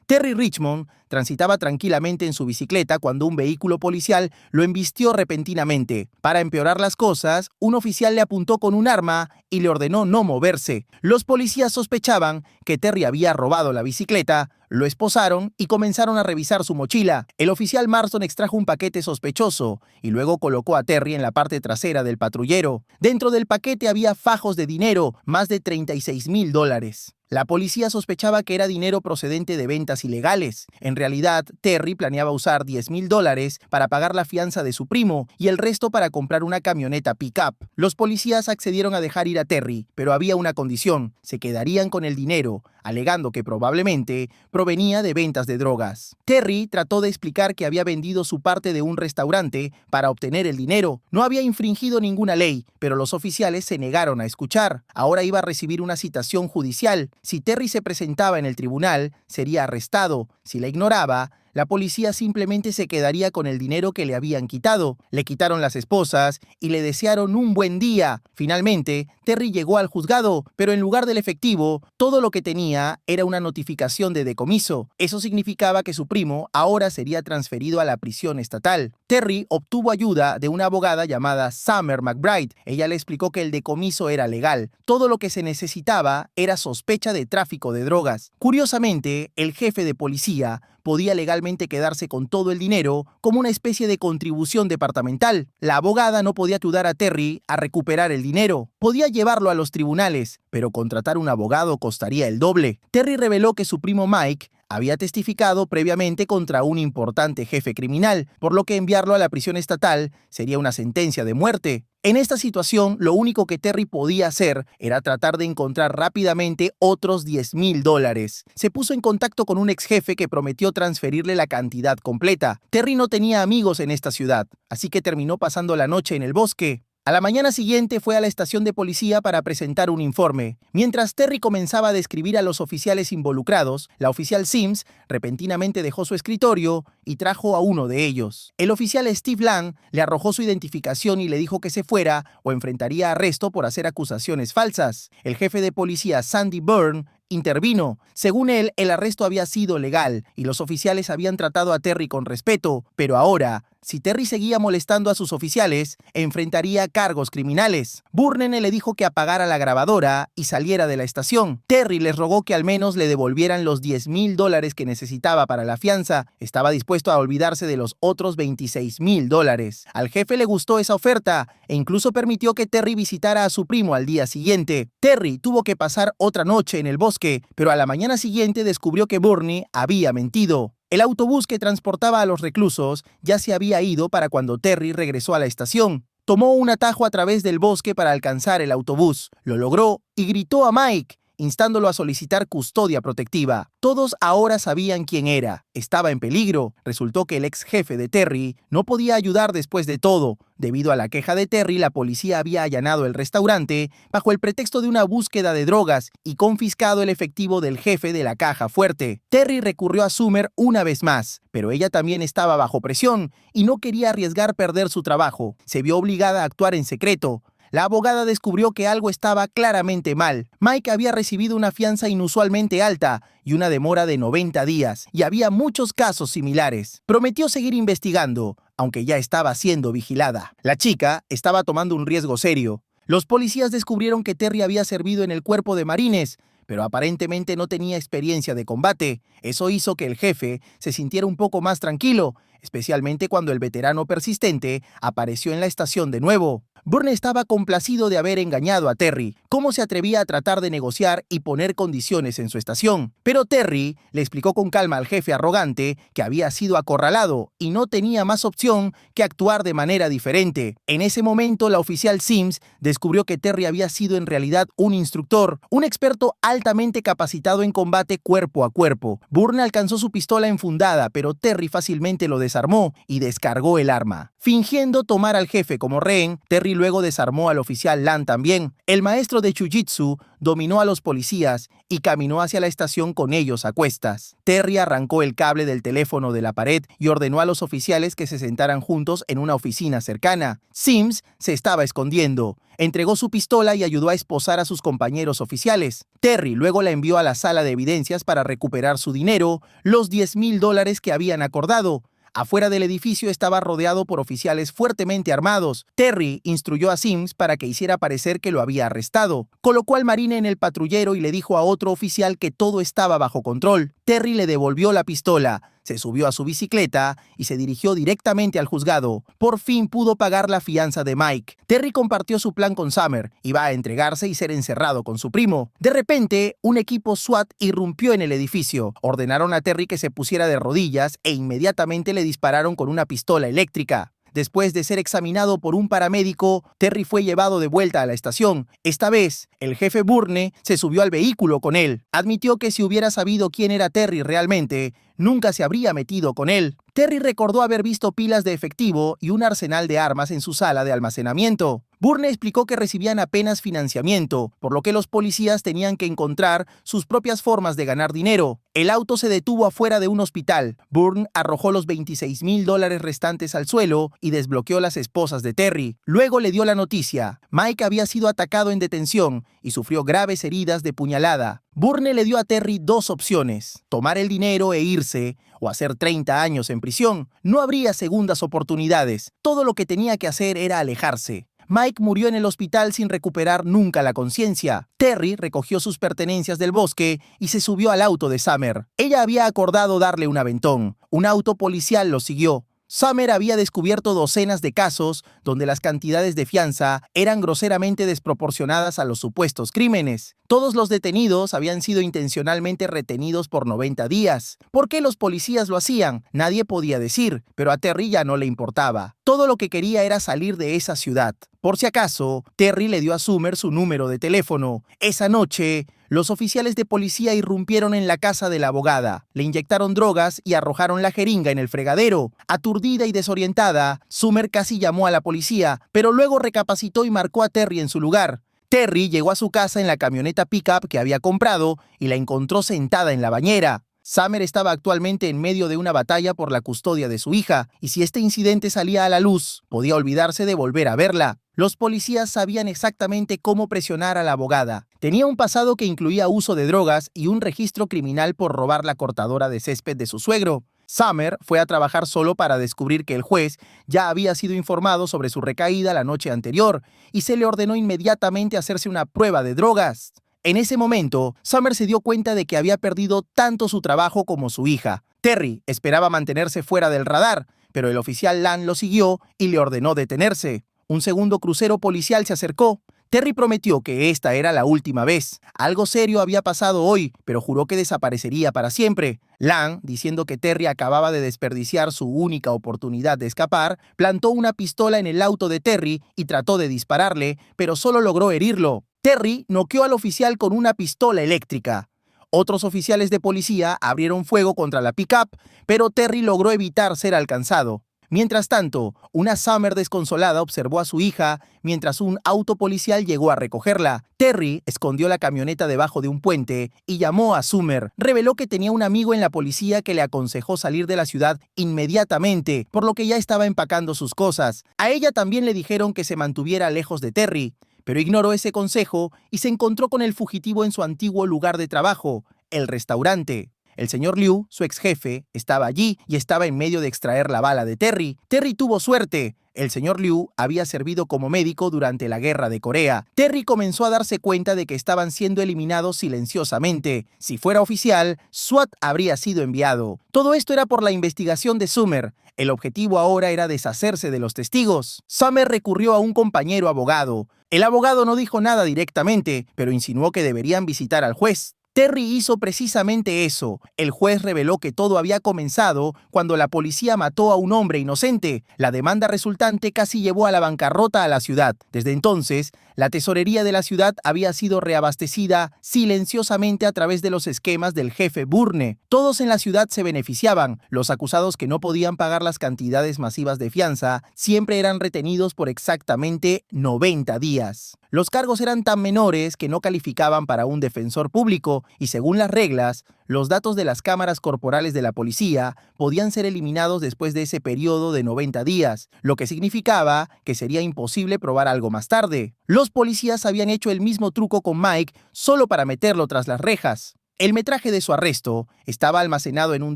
Terry Richmond transitaba tranquilamente en su bicicleta cuando un vehículo policial lo embistió repentinamente. Para empeorar las cosas, un oficial le apuntó con un arma y le ordenó no moverse. Los policías sospechaban que Terry había robado la bicicleta, lo esposaron y comenzaron a revisar su mochila. El oficial Marston extrajo un paquete sospechoso y luego colocó a Terry en la parte trasera del patrullero. Dentro del paquete había fajos de dinero, más de $36,000. La policía sospechaba que era dinero procedente de ventas ilegales. En realidad, Terry planeaba usar $10,000 para pagar la fianza de su primo y el resto para comprar una camioneta pick-up. Los policías accedieron a dejar ir a Terry, pero había una condición: se quedarían con el dinero, alegando que probablemente provenía de ventas de drogas. Terry trató de explicar que había vendido su parte de un restaurante para obtener el dinero. No había infringido ninguna ley, pero los oficiales se negaron a escuchar. Ahora iba a recibir una citación judicial. Si Terry se presentaba en el tribunal, sería arrestado. Si la ignoraba, la policía simplemente se quedaría con el dinero que le habían quitado. Le quitaron las esposas y le desearon un buen día. Finalmente, Terry llegó al juzgado, pero en lugar del efectivo, todo lo que tenía era una notificación de decomiso. Eso significaba que su primo ahora sería transferido a la prisión estatal. Terry obtuvo ayuda de una abogada llamada Summer McBride. Ella le explicó que el decomiso era legal. Todo lo que se necesitaba era sospecha de tráfico de drogas. Curiosamente, el jefe de policía podía legalmente quedarse con todo el dinero como una especie de contribución departamental. La abogada no podía ayudar a Terry a recuperar el dinero. Podía llevarlo a los tribunales, pero contratar un abogado costaría el doble. Terry reveló que su primo Mike había testificado previamente contra un importante jefe criminal, por lo que enviarlo a la prisión estatal sería una sentencia de muerte. En esta situación, lo único que Terry podía hacer era tratar de encontrar rápidamente otros $10,000. Se puso en contacto con un ex jefe que prometió transferirle la cantidad completa. Terry no tenía amigos en esta ciudad, así que terminó pasando la noche en el bosque. A la mañana siguiente fue a la estación de policía para presentar un informe. Mientras Terry comenzaba a describir a los oficiales involucrados, la oficial Sims repentinamente dejó su escritorio y trajo a uno de ellos. El oficial Steve Lang le arrojó su identificación y le dijo que se fuera o enfrentaría arresto por hacer acusaciones falsas. El jefe de policía Sandy Byrne intervino. Según él, el arresto había sido legal y los oficiales habían tratado a Terry con respeto, pero ahora, si Terry seguía molestando a sus oficiales, enfrentaría cargos criminales. Burnene le dijo que apagara la grabadora y saliera de la estación. Terry les rogó que al menos le devolvieran los $10,000 que necesitaba para la fianza. Estaba dispuesto a olvidarse de los otros $26,000. Al jefe le gustó esa oferta e incluso permitió que Terry visitara a su primo al día siguiente. Terry tuvo que pasar otra noche en el bosque, pero a la mañana siguiente descubrió que Burney había mentido. El autobús que transportaba a los reclusos ya se había ido para cuando Terry regresó a la estación. Tomó un atajo a través del bosque para alcanzar el autobús. Lo logró y gritó a Mike, instándolo a solicitar custodia protectiva. Todos ahora sabían quién era. Estaba en peligro. Resultó que el ex jefe de Terry no podía ayudar después de todo. Debido a la queja de Terry, la policía había allanado el restaurante bajo el pretexto de una búsqueda de drogas y confiscado el efectivo del jefe de la caja fuerte. Terry recurrió a Summer una vez más, pero ella también estaba bajo presión y no quería arriesgar perder su trabajo. Se vio obligada a actuar en secreto. La abogada descubrió que algo estaba claramente mal. Mike había recibido una fianza inusualmente alta y una demora de 90 días, y había muchos casos similares. Prometió seguir investigando, aunque ya estaba siendo vigilada. La chica estaba tomando un riesgo serio. Los policías descubrieron que Terry había servido en el cuerpo de marines, pero aparentemente no tenía experiencia de combate. Eso hizo que el jefe se sintiera un poco más tranquilo, especialmente cuando el veterano persistente apareció en la estación de nuevo. Burney estaba complacido de haber engañado a Terry. ¿Cómo se atrevía a tratar de negociar y poner condiciones en su estación? Pero Terry le explicó con calma al jefe arrogante que había sido acorralado y no tenía más opción que actuar de manera diferente. En ese momento, la oficial Sims descubrió que Terry había sido en realidad un instructor, un experto altamente capacitado en combate cuerpo a cuerpo. Burney alcanzó su pistola enfundada, pero Terry fácilmente lo desarmó. desarmó y descargó el arma. Fingiendo tomar al jefe como rehén, Terry luego desarmó al oficial Lan también. El maestro de Jiu-Jitsu dominó a los policías y caminó hacia la estación con ellos a cuestas. Terry arrancó el cable del teléfono de la pared y ordenó a los oficiales que se sentaran juntos en una oficina cercana. Sims se estaba escondiendo. Entregó su pistola y ayudó a esposar a sus compañeros oficiales. Terry luego la envió a la sala de evidencias para recuperar su dinero, los $10,000 que habían acordado. Afuera del edificio estaba rodeado por oficiales fuertemente armados. Terry instruyó a Sims para que hiciera parecer que lo había arrestado. Colocó al marine en el patrullero y le dijo a otro oficial que todo estaba bajo control. Terry le devolvió la pistola, se subió a su bicicleta y se dirigió directamente al juzgado. Por fin pudo pagar la fianza de Mike. Terry compartió su plan con Summer. Iba a entregarse y ser encerrado con su primo. De repente, un equipo SWAT irrumpió en el edificio. Ordenaron a Terry que se pusiera de rodillas e inmediatamente le dispararon con una pistola eléctrica. Después de ser examinado por un paramédico, Terry fue llevado de vuelta a la estación. Esta vez, el jefe Bourne se subió al vehículo con él. Admitió que si hubiera sabido quién era Terry realmente, nunca se habría metido con él. Terry recordó haber visto pilas de efectivo y un arsenal de armas en su sala de almacenamiento. Bourne explicó que recibían apenas financiamiento, por lo que los policías tenían que encontrar sus propias formas de ganar dinero. El auto se detuvo afuera de un hospital. Bourne arrojó los $26,000 restantes al suelo y desbloqueó las esposas de Terry. Luego le dio la noticia. Mike había sido atacado en detención y sufrió graves heridas de puñalada. Bourne le dio a Terry dos opciones: tomar el dinero e irse, o hacer 30 años en prisión. No habría segundas oportunidades. Todo lo que tenía que hacer era alejarse. Mike murió en el hospital sin recuperar nunca la conciencia. Terry recogió sus pertenencias del bosque y se subió al auto de Summer. Ella había acordado darle un aventón. Un auto policial lo siguió. Summer había descubierto docenas de casos donde las cantidades de fianza eran groseramente desproporcionadas a los supuestos crímenes. Todos los detenidos habían sido intencionalmente retenidos por 90 días. ¿Por qué los policías lo hacían? Nadie podía decir, pero a Terry ya no le importaba. Todo lo que quería era salir de esa ciudad. Por si acaso, Terry le dio a Summer su número de teléfono. Esa noche, los oficiales de policía irrumpieron en la casa de la abogada. Le inyectaron drogas y arrojaron la jeringa en el fregadero. Aturdida y desorientada, Summer casi llamó a la policía, pero luego recapacitó y marcó a Terry en su lugar. Terry llegó a su casa en la camioneta pickup que había comprado y la encontró sentada en la bañera. Summer estaba actualmente en medio de una batalla por la custodia de su hija, y si este incidente salía a la luz, podía olvidarse de volver a verla. Los policías sabían exactamente cómo presionar a la abogada. Tenía un pasado que incluía uso de drogas y un registro criminal por robar la cortadora de césped de su suegro. Summer fue a trabajar solo para descubrir que el juez ya había sido informado sobre su recaída la noche anterior y se le ordenó inmediatamente hacerse una prueba de drogas. En ese momento, Summer se dio cuenta de que había perdido tanto su trabajo como su hija. Terry esperaba mantenerse fuera del radar, pero el oficial Lan lo siguió y le ordenó detenerse. Un segundo crucero policial se acercó. Terry prometió que esta era la última vez. Algo serio había pasado hoy, pero juró que desaparecería para siempre. Lan, diciendo que Terry acababa de desperdiciar su única oportunidad de escapar, plantó una pistola en el auto de Terry y trató de dispararle, pero solo logró herirlo. Terry noqueó al oficial con una pistola eléctrica. Otros oficiales de policía abrieron fuego contra la pickup, pero Terry logró evitar ser alcanzado. Mientras tanto, una Summer desconsolada observó a su hija mientras un auto policial llegó a recogerla. Terry escondió la camioneta debajo de un puente y llamó a Summer. Reveló que tenía un amigo en la policía que le aconsejó salir de la ciudad inmediatamente, por lo que ya estaba empacando sus cosas. A ella también le dijeron que se mantuviera lejos de Terry, pero ignoró ese consejo y se encontró con el fugitivo en su antiguo lugar de trabajo, el restaurante. El señor Liu, su ex jefe, estaba allí y estaba en medio de extraer la bala de Terry. Terry tuvo suerte. El señor Liu había servido como médico durante la guerra de Corea. Terry comenzó a darse cuenta de que estaban siendo eliminados silenciosamente. Si fuera oficial, SWAT habría sido enviado. Todo esto era por la investigación de Summer. El objetivo ahora era deshacerse de los testigos. Summer recurrió a un compañero abogado. El abogado no dijo nada directamente, pero insinuó que deberían visitar al juez. Terry hizo precisamente eso. El juez reveló que todo había comenzado cuando la policía mató a un hombre inocente. La demanda resultante casi llevó a la bancarrota a la ciudad. Desde entonces, La tesorería de la ciudad había sido reabastecida silenciosamente a través de los esquemas del jefe Bourne. Todos en la ciudad se beneficiaban. Los acusados que no podían pagar las cantidades masivas de fianza siempre eran retenidos por exactamente 90 días. Los cargos eran tan menores que no calificaban para un defensor público y, según las reglas, los datos de las cámaras corporales de la policía podían ser eliminados después de ese periodo de 90 días, lo que significaba que sería imposible probar algo más tarde. Los policías habían hecho el mismo truco con Mike solo para meterlo tras las rejas. El metraje de su arresto estaba almacenado en un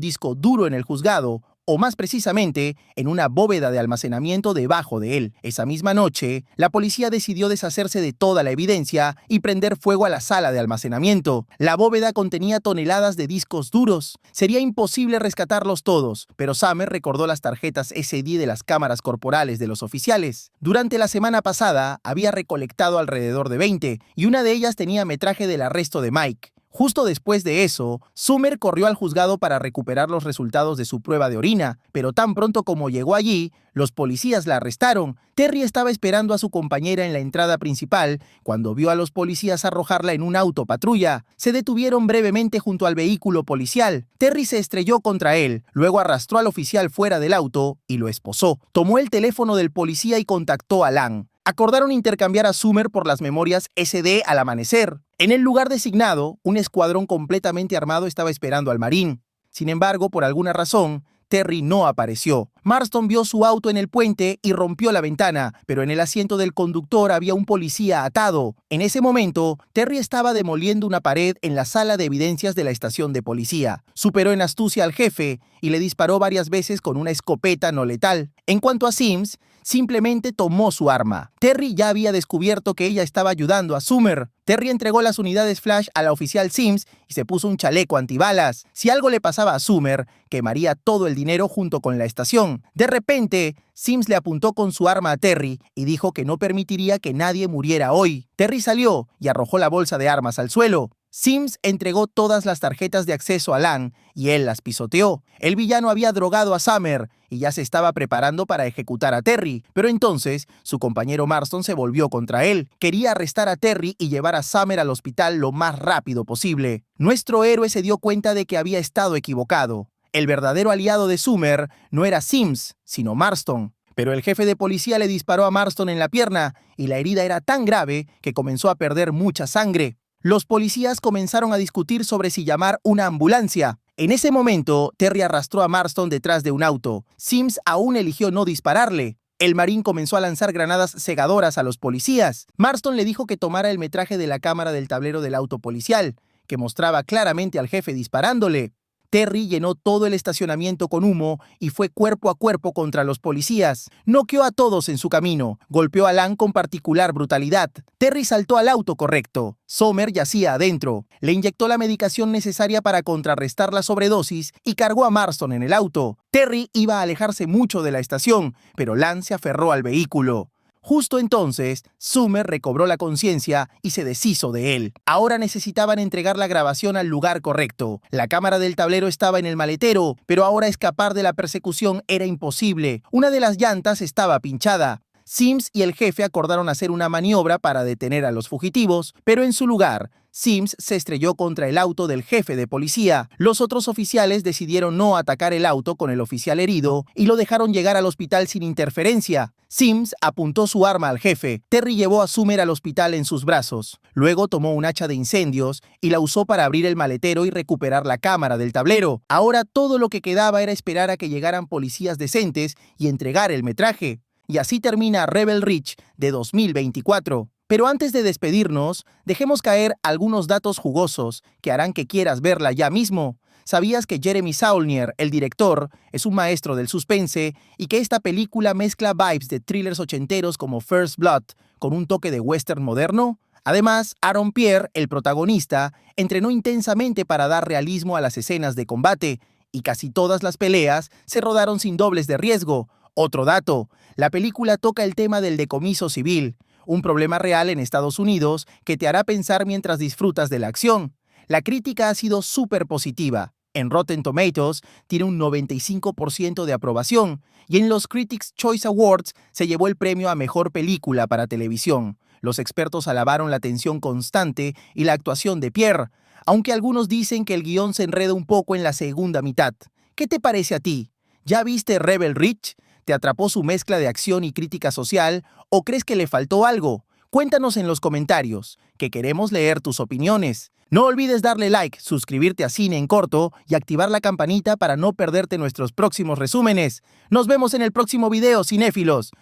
disco duro en el juzgado, o más precisamente, en una bóveda de almacenamiento debajo de él. Esa misma noche, la policía decidió deshacerse de toda la evidencia y prender fuego a la sala de almacenamiento. La bóveda contenía toneladas de discos duros. Sería imposible rescatarlos todos, pero Summer recordó las tarjetas SD de las cámaras corporales de los oficiales. Durante la semana pasada, había recolectado alrededor de 20, y una de ellas tenía metraje del arresto de Mike. Justo después de eso, Summer corrió al juzgado para recuperar los resultados de su prueba de orina, pero tan pronto como llegó allí, los policías la arrestaron. Terry estaba esperando a su compañera en la entrada principal cuando vio a los policías arrojarla en un auto patrulla. Se detuvieron brevemente junto al vehículo policial. Terry se estrelló contra él, luego arrastró al oficial fuera del auto y lo esposó. Tomó el teléfono del policía y contactó a Lan. Acordaron intercambiar a Summer por las memorias SD al amanecer. En el lugar designado, un escuadrón completamente armado estaba esperando al marín. Sin embargo, por alguna razón, Terry no apareció. Marston vio su auto en el puente y rompió la ventana, pero en el asiento del conductor había un policía atado. En ese momento, Terry estaba demoliendo una pared en la sala de evidencias de la estación de policía. Superó en astucia al jefe y le disparó varias veces con una escopeta no letal. En cuanto a Sims, simplemente tomó su arma. Terry ya había descubierto que ella estaba ayudando a Summer. Terry entregó las unidades flash a la oficial Sims y se puso un chaleco antibalas. Si algo le pasaba a Summer, quemaría todo el dinero junto con la estación. De repente, Sims le apuntó con su arma a Terry y dijo que no permitiría que nadie muriera hoy. Terry salió y arrojó la bolsa de armas al suelo. Sims entregó todas las tarjetas de acceso a Lan y él las pisoteó. El villano había drogado a Summer y ya se estaba preparando para ejecutar a Terry, pero entonces su compañero Marston se volvió contra él. Quería arrestar a Terry y llevar a Summer al hospital lo más rápido posible. Nuestro héroe se dio cuenta de que había estado equivocado. El verdadero aliado de Summer no era Sims, sino Marston. Pero el jefe de policía le disparó a Marston en la pierna y la herida era tan grave que comenzó a perder mucha sangre. Los policías comenzaron a discutir sobre si llamar una ambulancia. En ese momento, Terry arrastró a Marston detrás de un auto. Sims aún eligió no dispararle. El marín comenzó a lanzar granadas cegadoras a los policías. Marston le dijo que tomara el metraje de la cámara del tablero del auto policial, que mostraba claramente al jefe disparándole. Terry llenó todo el estacionamiento con humo y fue cuerpo a cuerpo contra los policías. Noqueó a todos en su camino. Golpeó a Lan con particular brutalidad. Terry saltó al auto correcto. Summer yacía adentro. Le inyectó la medicación necesaria para contrarrestar la sobredosis y cargó a Marston en el auto. Terry iba a alejarse mucho de la estación, pero Lan se aferró al vehículo. Justo entonces, Summer recobró la conciencia y se deshizo de él. Ahora necesitaban entregar la grabación al lugar correcto. La cámara del tablero estaba en el maletero, pero ahora escapar de la persecución era imposible. Una de las llantas estaba pinchada. Sims y el jefe acordaron hacer una maniobra para detener a los fugitivos, pero en su lugar, Sims se estrelló contra el auto del jefe de policía. Los otros oficiales decidieron no atacar el auto con el oficial herido y lo dejaron llegar al hospital sin interferencia. Sims apuntó su arma al jefe. Terry llevó a Summer al hospital en sus brazos. Luego tomó un hacha de incendios y la usó para abrir el maletero y recuperar la cámara del tablero. Ahora todo lo que quedaba era esperar a que llegaran policías decentes y entregar el metraje. Y así termina Rebel Ridge de 2024. Pero antes de despedirnos, dejemos caer algunos datos jugosos que harán que quieras verla ya mismo. ¿Sabías que Jeremy Saulnier, el director, es un maestro del suspense y que esta película mezcla vibes de thrillers ochenteros como First Blood con un toque de western moderno? Además, Aaron Pierre, el protagonista, entrenó intensamente para dar realismo a las escenas de combate y casi todas las peleas se rodaron sin dobles de riesgo. Otro dato, la película toca el tema del decomiso civil, un problema real en Estados Unidos que te hará pensar mientras disfrutas de la acción. La crítica ha sido súper positiva. En Rotten Tomatoes tiene un 95% de aprobación y en los Critics' Choice Awards se llevó el premio a Mejor Película para Televisión. Los expertos alabaron la tensión constante y la actuación de Pierre, aunque algunos dicen que el guión se enreda un poco en la segunda mitad. ¿Qué te parece a ti? ¿Ya viste Rebel Ridge? ¿Te atrapó su mezcla de acción y crítica social? ¿O crees que le faltó algo? Cuéntanos en los comentarios, que queremos leer tus opiniones. No olvides darle like, suscribirte a Cine en Corto y activar la campanita para no perderte nuestros próximos resúmenes. Nos vemos en el próximo video, cinéfilos.